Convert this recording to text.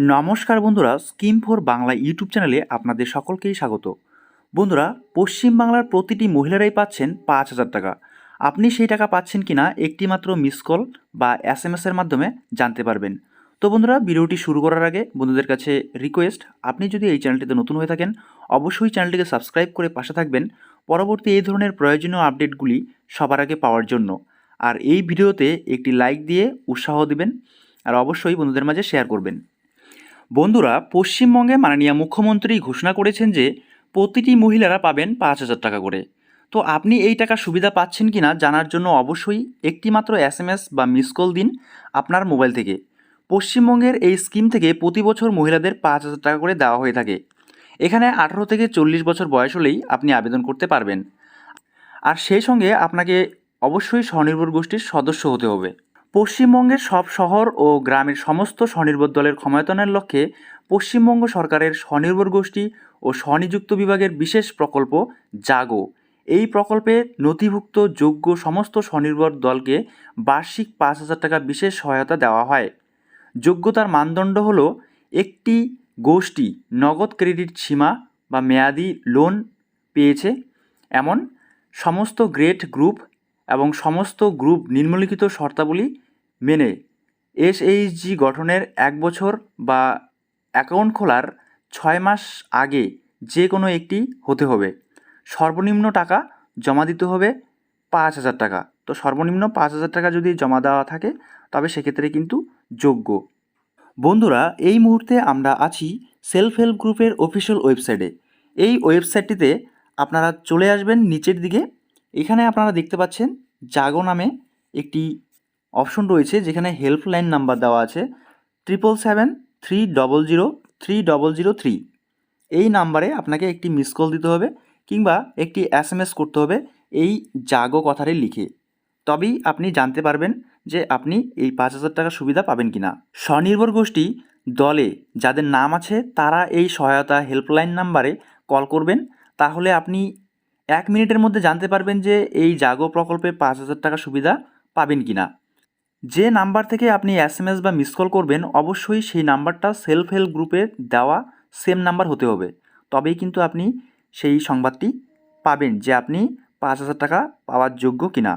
নমস্কার বন্ধুরা, scheme for Bangla YouTube চ্যানেলে আপনাদের সকলকেই স্বাগত। বন্ধুরা, পশ্চিমবাংলার প্রতিটি মহিলারাই পাচ্ছেন 5,000 টাকা। আপনি সেই টাকা পাচ্ছেন কিনা একটি মাত্র মিস কল বা SMS-এর মাধ্যমে জানতে পারবেন। তো বন্ধুরা, ভিডিওটি শুরু করার আগে বন্ধুদের কাছে রিকোয়েস্ট, আপনি যদি এই চ্যানেলটিতে নতুন হয়ে থাকেন অবশ্যই চ্যানেলটিকে সাবস্ক্রাইব করে পাশে থাকবেন পরবর্তী এই ধরনের প্রয়োজনীয় আপডেটগুলি সবার আগে পাওয়ার জন্য। আর এই ভিডিওতে একটি লাইক দিয়ে উৎসাহ দিবেন আর অবশ্যই বন্ধুদের মাঝে শেয়ার করবেন। বন্ধুরা, পশ্চিমবঙ্গে মাননীয় মুখ্যমন্ত্রী ঘোষণা করেছেন যে প্রতিটি মহিলারা পাবেন 5,000 টাকা করে। তো আপনি এই টাকা সুবিধা পাচ্ছেন কিনা জানার জন্য অবশ্যই একটি মাত্র SMS বা মিস কল দিন আপনার মোবাইল থেকে। পশ্চিমবঙ্গের এই স্কিম থেকে প্রতি বছর মহিলাদের 5,000 টাকা করে দেওয়া হয়ে থাকে। এখানে 18 থেকে 40 বছর বয়স হলেই আপনি আবেদন করতে পারবেন। আর সেই সঙ্গে আপনাকে অবশ্যই স্বনির্ভর গোষ্ঠীর সদস্য হতে হবে। পশ্চিমবঙ্গের সব শহর ও গ্রামের সমস্ত স্বনির্ভর দলের ক্ষমতায়নের লক্ষ্যে পশ্চিমবঙ্গ সরকারের স্বনির্ভর গোষ্ঠী ও স্বনিযুক্ত বিভাগের বিশেষ প্রকল্প জাগো, এই প্রকল্পে নথিভুক্ত যোগ্য সমস্ত স্বনির্ভর দলকে বার্ষিক 5,000 টাকা বিশেষ সহায়তা দেওয়া হয়। যোগ্যতার মানদণ্ড হল একটি গোষ্ঠী নগদ ক্রেডিট সীমা বা মেয়াদি লোন পেয়েছে এমন সমস্ত গ্রেড গ্রুপ এবং সমস্ত গ্রুপ নিম্নলিখিত শর্তাবলী মেনে SHG গঠনের 1 বছর বা অ্যাকাউন্ট খোলার 6 মাস আগে যে কোনো একটি হতে হবে। সর্বনিম্ন টাকা জমা দিতে হবে 5,000 টাকা। তো সর্বনিম্ন 5,000 টাকা যদি জমা দেওয়া থাকে তবে সেক্ষেত্রে কিন্তু যোগ্য। বন্ধুরা, এই মুহূর্তে আমরা আছি সেলফ হেল্প গ্রুপের অফিসিয়াল ওয়েবসাইটে। এই ওয়েবসাইটটিতে আপনারা চলে আসবেন নিচের দিকে। এখানে আপনারা দেখতে পাচ্ছেন জাগো নামে একটি অপশন রয়েছে যেখানে হেল্পলাইন নাম্বার দেওয়া আছে 777-300-3003। এই নাম্বারে আপনাকে একটি মিস কল দিতে হবে কিংবা একটি SMS করতে হবে এই জাগো কথাটি লিখে। তবেই আপনি জানতে পারবেন যে আপনি এই 5,000 টাকা সুবিধা পাবেন কিনা। স্বনির্ভর গোষ্ঠী দলে যাদের নাম আছে তারা এই সহায়তা হেল্পলাইন নাম্বারে কল করবেন। তাহলে আপনি 1 মিনিটের মধ্যে জানতে পারবেন যে এই জাগো প্রকল্পে 5,000 টাকা সুবিধা পাবেন কিনা। যে নাম্বার থেকে আপনি SMS বা মিস কল করবেন অবশ্যই সেই নাম্বারটা সেলফ হেল্প গ্রুপে দেওয়া সেম নাম্বার হতে হবে। তবেই কিন্তু আপনি সেই সংবাদটি পাবেন যে আপনি 5,000 টাকা পাওয়ার যোগ্য কিনা।